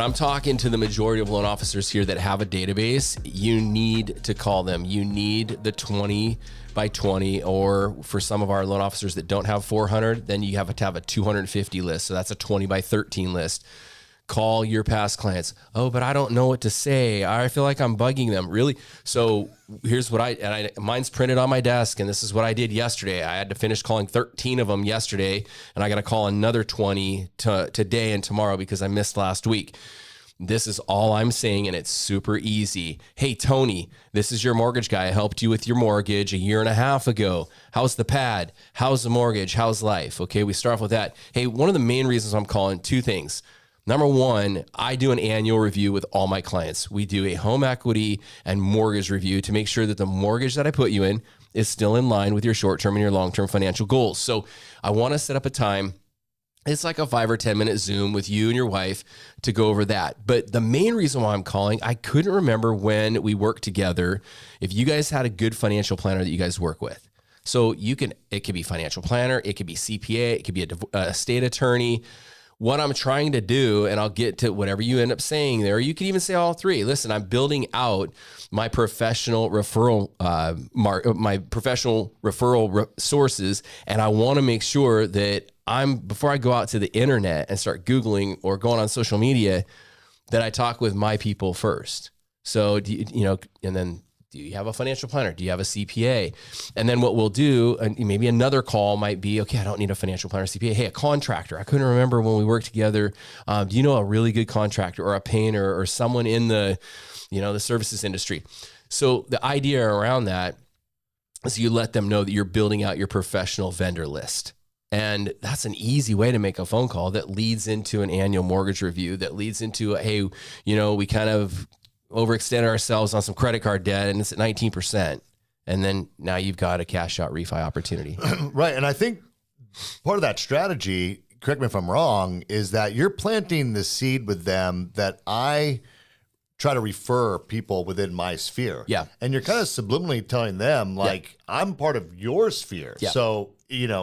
I'm talking to the majority of loan officers here that have a database. You need to call them. You need the 20 by 20, or for some of our loan officers that don't have 400, then you have to have a 250 list. So that's a 20 by 13 list. Call your past clients. Oh, but I don't know what to say. I feel like I'm bugging them. Really? So here's what mine's printed on my desk, and this is what I did yesterday. I had to finish calling 13 of them yesterday, and I got to call another 20 today and tomorrow because I missed last week. This is all I'm saying, and it's super easy. Hey, Tony, this is your mortgage guy. I helped you with your mortgage a year and a half ago. How's the pad? How's the mortgage? How's life? Okay, we start off with that. Hey, one of the main reasons I'm calling, two things. Number one, I do an annual review with all my clients. We do a home equity and mortgage review to make sure that the mortgage that I put you in is still in line with your short-term and your long-term financial goals. So I want to set up a time. It's like a 5 or 10 minute Zoom with you and your wife to go over that. But the main reason why I'm calling, I couldn't remember when we worked together, if you guys had a good financial planner that you guys work with. So it could be financial planner, it could be CPA, it could be a state attorney. What I'm trying to do, and I'll get to whatever you end up saying there, you can even say all three. Listen, I'm building out my professional referral, sources, and I want to make sure that before I go out to the internet and start Googling or going on social media, that I talk with my people first. So, and then, do you have a financial planner? Do you have a CPA? And then what we'll do, and maybe another call might be, okay, I don't need a financial planner, CPA. Hey, a contractor. I couldn't remember when we worked together. Do you know a really good contractor or a painter or someone in the services industry? So the idea around that is you let them know that you're building out your professional vendor list. And that's an easy way to make a phone call that leads into an annual mortgage review, that leads into, hey, we kind of overextend ourselves on some credit card debt and it's at 19%. And then now you've got a cash out refi opportunity. Right. And I think part of that strategy, correct me if I'm wrong, is that you're planting the seed with them that I try to refer people within my sphere. Yeah. And you're kind of subliminally telling them, like, I'm part of your sphere. Yeah. So,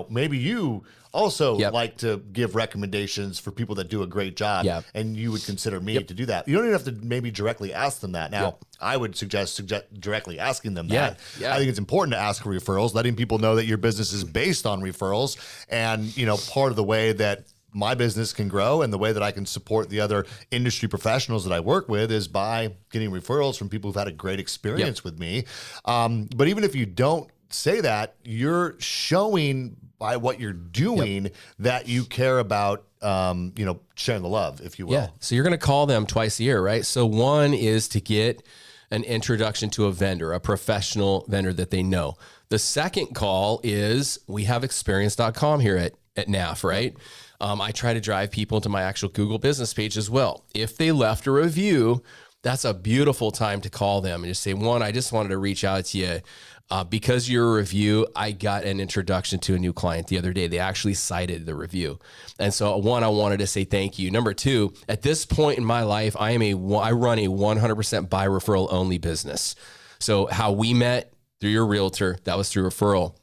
maybe you also like to give recommendations for people that do a great job, and you would consider me to do that. You don't even have to maybe directly ask them that. Now, I would suggest directly asking them that. Yeah. I think it's important to ask for referrals, letting people know that your business is based on referrals. And, part of the way that my business can grow and the way that I can support the other industry professionals that I work with is by getting referrals from people who've had a great experience with me. But even if you don't say that, you're showing by what you're doing that you care about, sharing the love, if you will. Yeah. So you're going to call them twice a year, right? So one is to get an introduction to a vendor, a professional vendor that they know. The second call is we have experience.com here at NAF, right? I try to drive people to my actual Google business page as well. If they left a review, that's a beautiful time to call them and just say, one, I just wanted to reach out to you. Because your review, I got an introduction to a new client the other day. They actually cited the review. And so one, I wanted to say thank you. Number two, at this point in my life, I run a 100% by referral only business. So how we met through your realtor, that was through referral.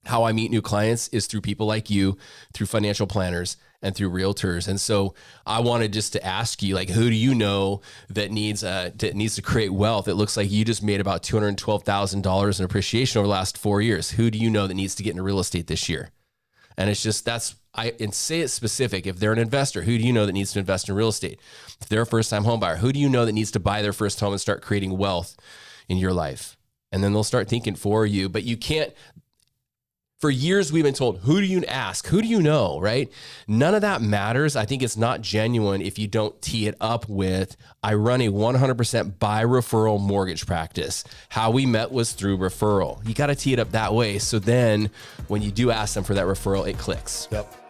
How I meet new clients is through people like you, through financial planners, and through realtors. And so I wanted just to ask you, like, who do you know that needs to create wealth? It looks like you just made about $212,000 in appreciation over the last 4 years. Who do you know that needs to get into real estate this year? And it's just, and say it specific. If they're an investor, who do you know that needs to invest in real estate? If they're a first-time home buyer, who do you know that needs to buy their first home and start creating wealth in your life? And then they'll start thinking for you, but you can't. For years, we've been told, who do you ask? Who do you know, right? None of that matters. I think it's not genuine if you don't tee it up with, I run a 100% by referral mortgage practice. How we met was through referral. You got to tee it up that way. So then when you do ask them for that referral, it clicks. Yep.